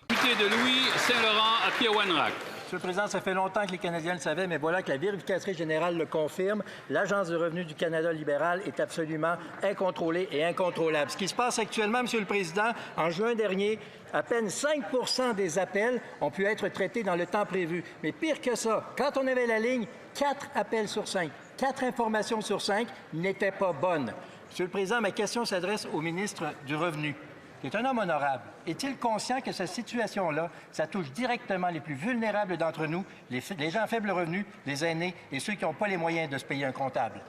Député de Louis Saint-Laurent à Kiawanrak. Monsieur le Président, ça fait longtemps que les Canadiens le savaient, mais voilà que la vérificatrice générale le confirme. L'Agence du revenu du Canada libéral est absolument incontrôlée et incontrôlable. Ce qui se passe actuellement, Monsieur le Président, en juin dernier, à peine 5 % des appels ont pu être traités dans le temps prévu. Mais pire que ça, quand on avait la ligne, 4 appels sur 5, 4 informations sur 5 n'étaient pas bonnes. Monsieur le Président, ma question s'adresse au ministre du Revenu, qui est un homme honorable. Est-il conscient que cette situation-là, ça touche directement les plus vulnérables d'entre nous, les gens à faible revenu, les aînés et ceux qui n'ont pas les moyens de se payer un comptable?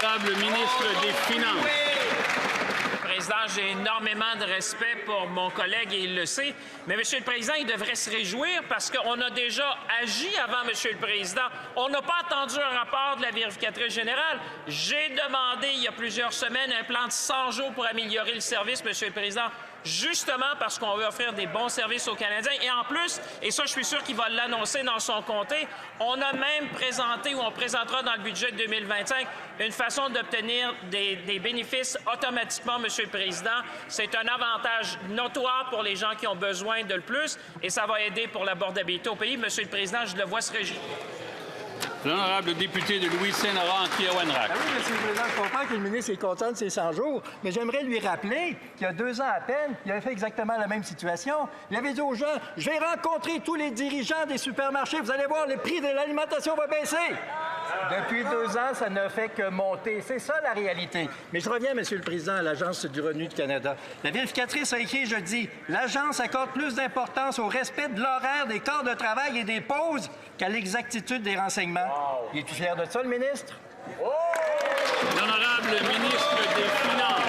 Honorable ministre des Finances. Président, j'ai énormément de respect pour mon collègue et il le sait. Mais, Monsieur le Président, il devrait se réjouir parce qu'on a déjà agi avant, Monsieur le Président. On n'a pas attendu un rapport de la vérificatrice générale. J'ai demandé, il y a plusieurs semaines, un plan de 100 jours pour améliorer le service, Monsieur le Président, justement parce qu'on veut offrir des bons services aux Canadiens. Et en plus, et ça, je suis sûr qu'il va l'annoncer dans son comté, on a même présenté ou on présentera dans le budget de 2025 une façon d'obtenir des bénéfices automatiquement, Monsieur le Président. C'est un avantage notoire pour les gens qui ont besoin de le plus et ça va aider pour l'abordabilité au pays. Monsieur le Président, je le vois se réjouir. L'honorable député de Louis Saint-Laurent à Kiawanrak. Ah oui, Monsieur le Président, je comprends que le ministre est content de ses 100 jours, mais j'aimerais lui rappeler qu'il y a 2 ans à peine, il avait fait exactement la même situation. Il avait dit aux gens, « Je vais rencontrer tous les dirigeants des supermarchés, vous allez voir, le prix de l'alimentation va baisser. » Depuis 2 ans, ça ne fait que monter. C'est ça, la réalité. Mais je reviens, Monsieur le Président, à l'Agence du revenu du Canada. La vérificatrice a écrit jeudi, « L'Agence accorde plus d'importance au respect de l'horaire des quarts de travail et des pauses qu'à l'exactitude des renseignements. Wow. » Il est-tu fier de ça, le ministre? Oh! L'honorable ministre des Finances.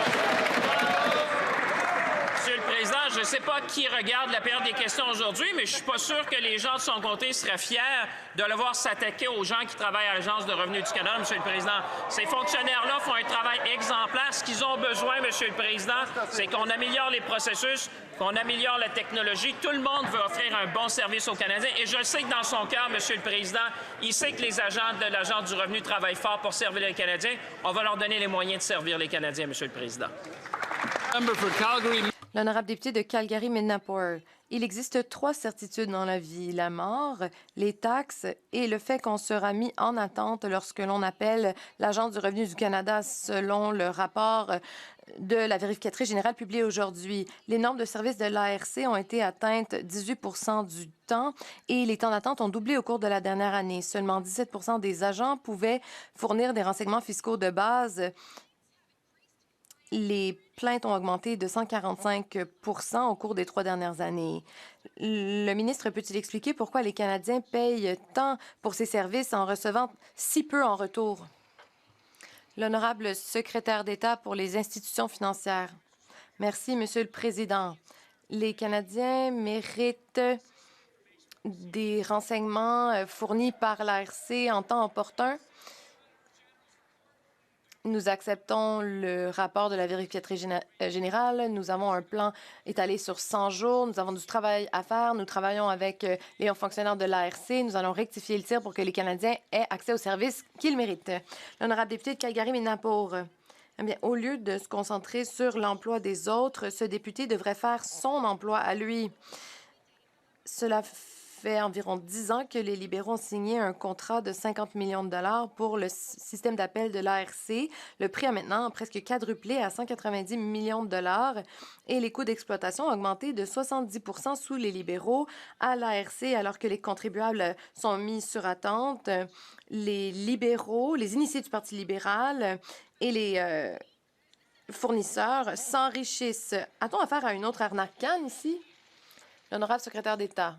Monsieur le Président, je sais pas qui regarde la période des questions aujourd'hui, mais je suis pas sûr que les gens de son côté seraient fiers de le voir s'attaquer aux gens qui travaillent à l'Agence de revenus du Canada, Monsieur le Président. Ces fonctionnaires-là font un travail exemplaire. Ce qu'ils ont besoin, Monsieur le Président, c'est qu'on améliore les processus, qu'on améliore la technologie. Tout le monde veut offrir un bon service aux Canadiens. Et je sais que dans son cœur, Monsieur le Président, il sait que les agents de l'Agence du revenu travaillent fort pour servir les Canadiens. On va leur donner les moyens de servir les Canadiens, Monsieur le Président. L'honorable député de Calgary-Midnapore. Il existe 3 certitudes dans la vie, la mort, les taxes et le fait qu'on sera mis en attente lorsque l'on appelle l'Agence du revenu du Canada selon le rapport de la vérificatrice générale publié aujourd'hui. Les normes de service de l'ARC ont été atteintes 18 du temps et les temps d'attente ont doublé au cours de la dernière année. Seulement 17 des agents pouvaient fournir des renseignements fiscaux de base. Les plaintes ont augmenté de 145 au cours des 3 dernières années. Le ministre peut-il expliquer pourquoi les Canadiens payent tant pour ces services en recevant si peu en retour? L'honorable secrétaire d'État pour les institutions financières. Merci, Monsieur le Président. Les Canadiens méritent des renseignements fournis par l'ARC en temps opportun. Nous acceptons le rapport de la vérificatrice générale. Nous avons un plan étalé sur 100 jours. Nous avons du travail à faire. Nous travaillons avec les hauts fonctionnaires de l'ARC. Nous allons rectifier le tir pour que les Canadiens aient accès aux services qu'ils méritent. L'honorable député de Calgary-Midnapore. Eh bien, au lieu de se concentrer sur l'emploi des autres, ce député devrait faire son emploi à lui. Cela fait environ 10 ans que les libéraux ont signé un contrat de 50 millions de dollars pour le système d'appel de l'ARC. Le prix a maintenant presque quadruplé à 190 millions de dollars et les coûts d'exploitation ont augmenté de 70 sous les libéraux à l'ARC alors que les contribuables sont mis sur attente. Les libéraux, les initiés du Parti libéral et les fournisseurs s'enrichissent. A-t-on affaire à une autre arnaque Cannes ici? L'honorable secrétaire d'État.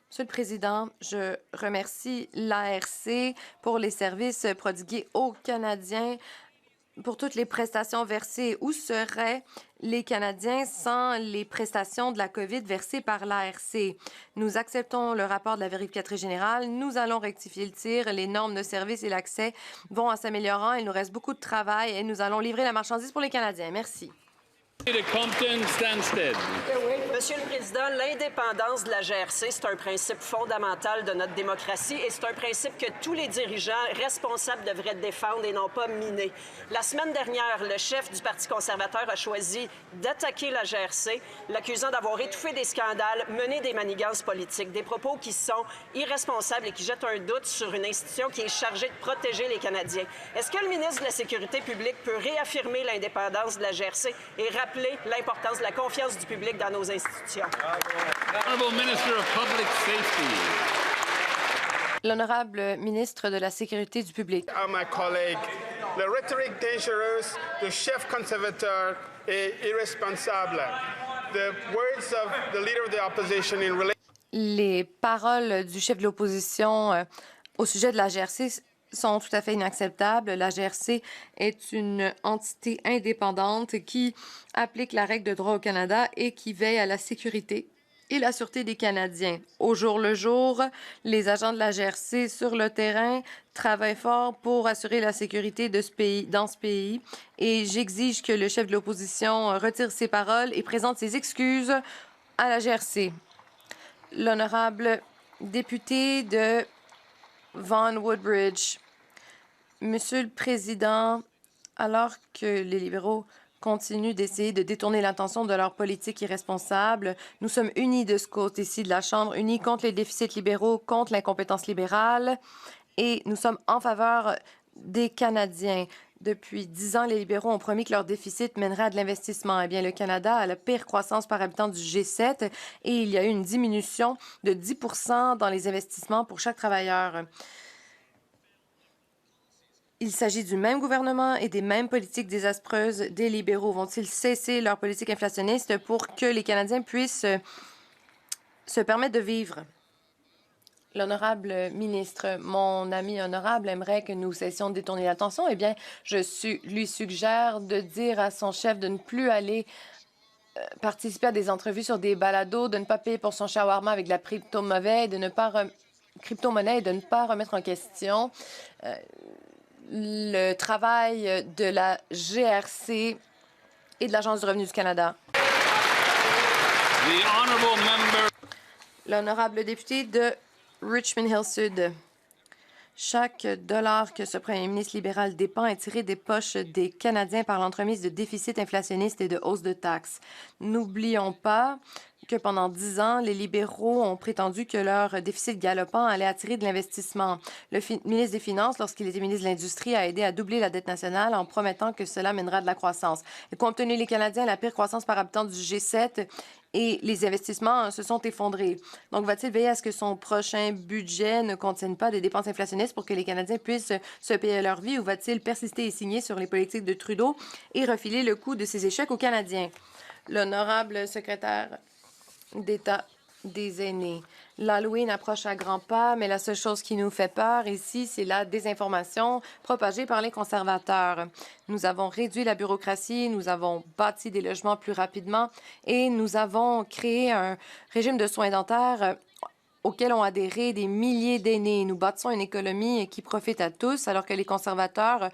Monsieur le Président, je remercie l'ARC pour les services prodigués aux Canadiens, pour toutes les prestations versées. Où seraient les Canadiens sans les prestations de la COVID versées par l'ARC? Nous acceptons le rapport de la vérificatrice générale. Nous allons rectifier le tir. Les normes de service et l'accès vont en s'améliorant. Il nous reste beaucoup de travail et nous allons livrer la marchandise pour les Canadiens. Merci. Monsieur le Président, l'indépendance de la GRC, c'est un principe fondamental de notre démocratie et c'est un principe que tous les dirigeants responsables devraient défendre et non pas miner. La semaine dernière, le chef du Parti conservateur a choisi d'attaquer la GRC, l'accusant d'avoir étouffé des scandales, mené des manigances politiques, des propos qui sont irresponsables et qui jettent un doute sur une institution qui est chargée de protéger les Canadiens. Est-ce que le ministre de la Sécurité publique peut réaffirmer l'indépendance de la GRC et rappeler l'importance de la confiance du public dans nos institutions? L'honorable ministre de la Sécurité du public. À ma collègue, la rhétorique dangereuse du chef conservateur est irresponsable. The words of the leader of the opposition in relation. Les paroles du chef de l'opposition au sujet de la GRC sont tout à fait inacceptables. La GRC est une entité indépendante qui applique la règle de droit au Canada et qui veille à la sécurité et la sûreté des Canadiens. Au jour le jour, les agents de la GRC sur le terrain travaillent fort pour assurer la sécurité de dans ce pays et j'exige que le chef de l'opposition retire ses paroles et présente ses excuses à la GRC. L'honorable député de Vaughan Woodbridge. Monsieur le Président, alors que les libéraux continuent d'essayer de détourner l'attention de leur politique irresponsable, nous sommes unis de ce côté-ci de la Chambre, unis contre les déficits libéraux, contre l'incompétence libérale, et nous sommes en faveur des Canadiens. Depuis 10 ans, les libéraux ont promis que leur déficit mènerait à de l'investissement. Eh bien, le Canada a la pire croissance par habitant du G7 et il y a eu une diminution de 10 % dans les investissements pour chaque travailleur. Il s'agit du même gouvernement et des mêmes politiques désastreuses des libéraux. Vont-ils cesser leur politique inflationniste pour que les Canadiens puissent se permettre de vivre? L'honorable ministre, mon ami honorable aimerait que nous cessions de détourner l'attention. Eh bien, lui suggère de dire à son chef de ne plus aller participer à des entrevues sur des balados, de ne pas payer pour son shawarma avec de la crypto-monnaie et de ne pas remettre en question le travail de la GRC et de l'Agence du revenu du Canada. L'honorable député de Richmond Hill Sud. Chaque dollar que ce premier ministre libéral dépend est tiré des poches des Canadiens par l'entremise de déficits inflationnistes et de hausses de taxes. N'oublions pas que pendant 10 ans, les libéraux ont prétendu que leur déficit galopant allait attirer de l'investissement. Le ministre des Finances, lorsqu'il était ministre de l'Industrie, a aidé à doubler la dette nationale en promettant que cela mènera de la croissance. Et compte tenu des Canadiens, la pire croissance par habitant du G7 et les investissements se sont effondrés. Donc, va-t-il veiller à ce que son prochain budget ne contienne pas des dépenses inflationnistes pour que les Canadiens puissent se payer leur vie ou va-t-il persister et signer sur les politiques de Trudeau et refiler le coût de ses échecs aux Canadiens? L'honorable secrétaire d'État des aînés. L'Halloween approche à grands pas, mais la seule chose qui nous fait peur ici, c'est la désinformation propagée par les conservateurs. Nous avons réduit la bureaucratie, nous avons bâti des logements plus rapidement et nous avons créé un régime de soins dentaires auquel ont adhéré des milliers d'aînés. Nous bâtissons une économie qui profite à tous, alors que les conservateurs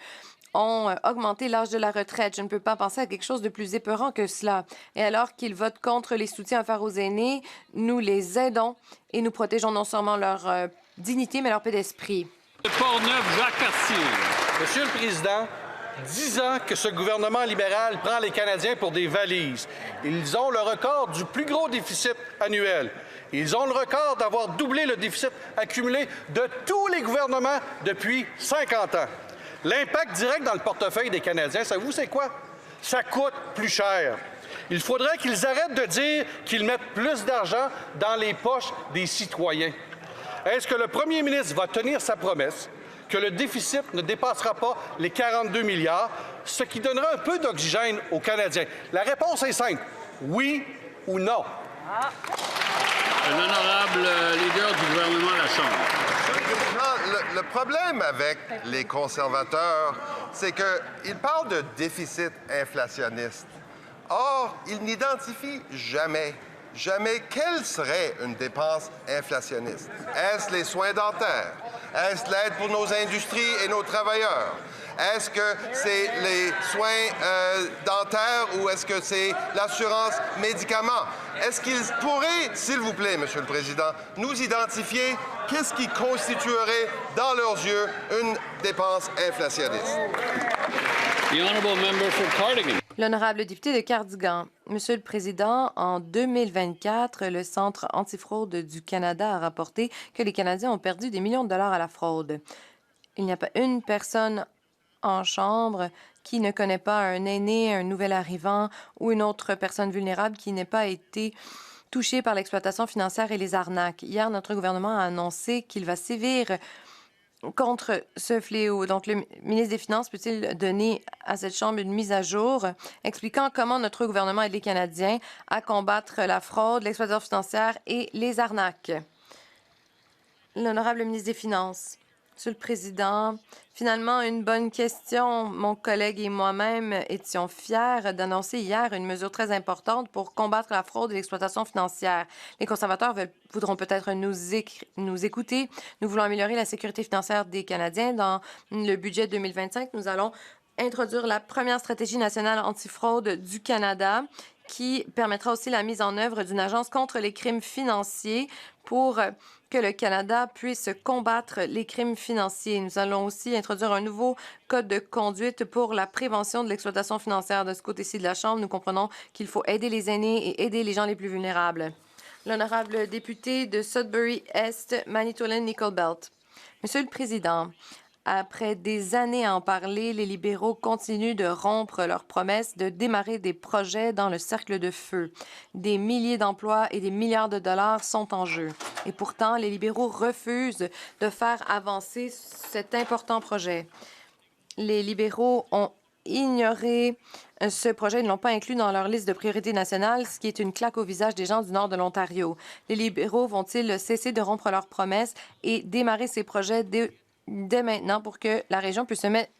ont augmenté l'âge de la retraite. Je ne peux pas penser à quelque chose de plus épeurant que cela. Et alors qu'ils votent contre les soutiens offerts aux aînés, nous les aidons et nous protégeons non seulement leur dignité, mais leur paix d'esprit. Monsieur le Président, 10 ans que ce gouvernement libéral prend les Canadiens pour des valises. Ils ont le record du plus gros déficit annuel. Ils ont le record d'avoir doublé le déficit accumulé de tous les gouvernements depuis 50 ans. L'impact direct dans le portefeuille des Canadiens, savez-vous c'est quoi? Ça coûte plus cher. Il faudrait qu'ils arrêtent de dire qu'ils mettent plus d'argent dans les poches des citoyens. Est-ce que le premier ministre va tenir sa promesse que le déficit ne dépassera pas les 42 milliards, ce qui donnera un peu d'oxygène aux Canadiens? La réponse est simple, oui ou non. L'honorable leader du gouvernement à la Chambre. Le problème avec les conservateurs, c'est qu'ils parlent de déficit inflationniste. Or, ils n'identifient jamais quelle serait une dépense inflationniste. Est-ce les soins dentaires? Est-ce l'aide pour nos industries et nos travailleurs? Est-ce que c'est les soins dentaires ou est-ce que c'est l'assurance médicaments? Est-ce qu'ils pourraient, s'il vous plaît, Monsieur le Président, nous identifier qu'est-ce qui constituerait, dans leurs yeux, une dépense inflationniste? L'honorable député de Cardigan. Monsieur le Président, en 2024, le Centre antifraude du Canada a rapporté que les Canadiens ont perdu des millions de dollars à la fraude. Il n'y a pas une personne en chambre qui ne connaît pas un aîné, un nouvel arrivant ou une autre personne vulnérable qui n'ait pas été touchée par l'exploitation financière et les arnaques. Hier, notre gouvernement a annoncé qu'il va sévir contre ce fléau. Donc, le ministre des Finances peut-il donner à cette Chambre une mise à jour expliquant comment notre gouvernement aide les Canadiens à combattre la fraude, l'exploitation financière et les arnaques? L'honorable ministre des Finances. Monsieur le Président, finalement, une bonne question. Mon collègue et moi-même étions fiers d'annoncer hier une mesure très importante pour combattre la fraude et l'exploitation financière. Les conservateurs voudront peut-être nous écouter. Nous voulons améliorer la sécurité financière des Canadiens. Dans le budget 2025, nous allons introduire la première stratégie nationale antifraude du Canada qui permettra aussi la mise en œuvre d'une agence contre les crimes financiers pour que le Canada puisse combattre les crimes financiers. Nous allons aussi introduire un nouveau code de conduite pour la prévention de l'exploitation financière. De ce côté-ci de la Chambre, nous comprenons qu'il faut aider les aînés et aider les gens les plus vulnérables. L'honorable député de Sudbury-Est, Manitoulin-Nickel-Belt. Monsieur le Président, après des années à en parler, les libéraux continuent de rompre leur promesse de démarrer des projets dans le cercle de feu. Des milliers d'emplois et des milliards de dollars sont en jeu. Et pourtant, les libéraux refusent de faire avancer cet important projet. Les libéraux ont ignoré ce projet et ne l'ont pas inclus dans leur liste de priorités nationales, ce qui est une claque au visage des gens du nord de l'Ontario. Les libéraux vont-ils cesser de rompre leurs promesses et démarrer ces projets dès maintenant pour que la région puisse se mettre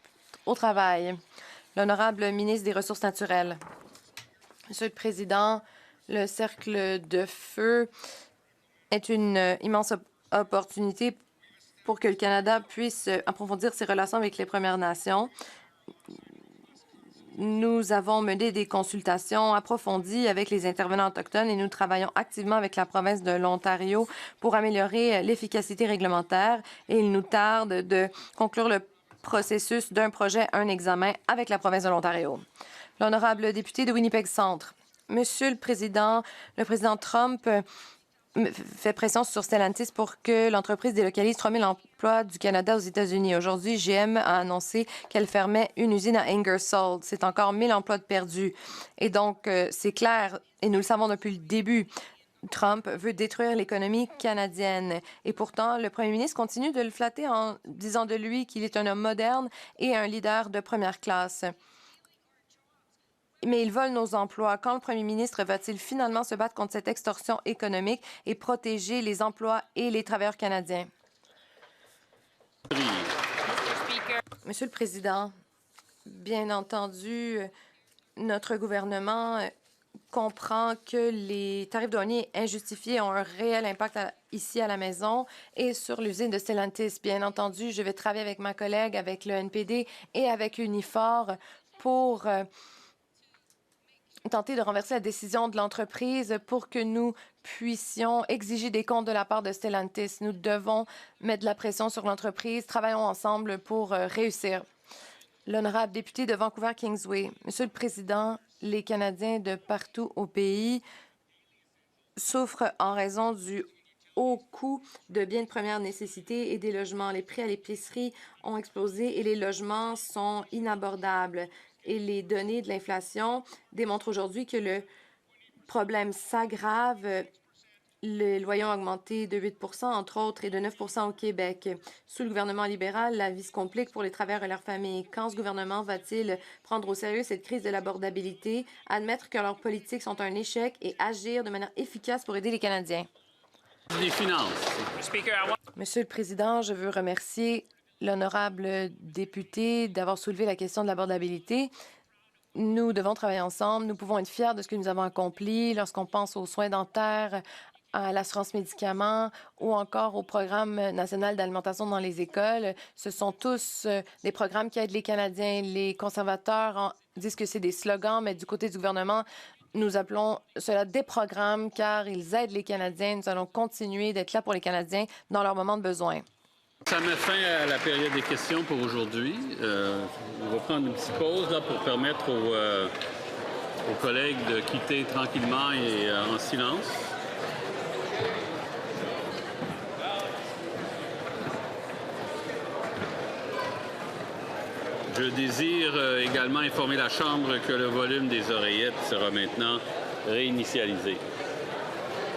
au travail? L'honorable ministre des Ressources naturelles. Monsieur le Président, le cercle de feu est une immense opportunité pour que le Canada puisse approfondir ses relations avec les Premières Nations. Nous avons mené des consultations approfondies avec les intervenants autochtones et nous travaillons activement avec la province de l'Ontario pour améliorer l'efficacité réglementaire et il nous tarde de conclure le processus d'un projet, un examen avec la province de l'Ontario. L'honorable député de Winnipeg Centre. Monsieur le Président Trump fait pression sur Stellantis pour que l'entreprise délocalise 3 000 emplois du Canada aux États-Unis. Aujourd'hui, GM a annoncé qu'elle fermait une usine à Ingersoll. C'est encore 1 000 emplois de perdus. Et donc, c'est clair, et nous le savons depuis le début, Trump veut détruire l'économie canadienne. Et pourtant, le premier ministre continue de le flatter en disant de lui qu'il est un homme moderne et un leader de première classe. Mais ils volent nos emplois. Quand le premier ministre va-t-il finalement se battre contre cette extorsion économique et protéger les emplois et les travailleurs canadiens? Monsieur le Président, bien entendu, notre gouvernement comprend que les tarifs douaniers injustifiés ont un réel impact ici à la maison et sur l'usine de Stellantis. Bien entendu, je vais travailler avec ma collègue, avec le NPD et avec Unifor pour tenter de renverser la décision de l'entreprise pour que nous puissions exiger des comptes de la part de Stellantis. Nous devons mettre de la pression sur l'entreprise. Travaillons ensemble pour réussir. L'honorable député de Vancouver-Kingsway. Monsieur le Président, les Canadiens de partout au pays souffrent en raison du haut coût de biens de première nécessité et des logements. Les prix à l'épicerie ont explosé et les logements sont inabordables. Et les données de l'inflation démontrent aujourd'hui que le problème s'aggrave. Les loyers ont augmenté de 8 entre autres, et de 9 au Québec. Sous le gouvernement libéral, la vie se complique pour les travailleurs et leurs familles. Quand ce gouvernement va-t-il prendre au sérieux cette crise de l'abordabilité, admettre que leurs politiques sont un échec et agir de manière efficace pour aider les Canadiens? Les finances. Monsieur le Président, je veux remercier l'honorable député d'avoir soulevé la question de l'abordabilité. Nous devons travailler ensemble. Nous pouvons être fiers de ce que nous avons accompli lorsqu'on pense aux soins dentaires, à l'assurance médicaments ou encore au programme national d'alimentation dans les écoles. Ce sont tous des programmes qui aident les Canadiens. Les conservateurs disent que c'est des slogans, mais du côté du gouvernement, nous appelons cela des programmes car ils aident les Canadiens. Nous allons continuer d'être là pour les Canadiens dans leur moment de besoin. Ça met fin à la période des questions pour aujourd'hui. On va prendre une petite pause là, pour permettre aux collègues de quitter tranquillement et en silence. Je désire également informer la Chambre que le volume des oreillettes sera maintenant réinitialisé.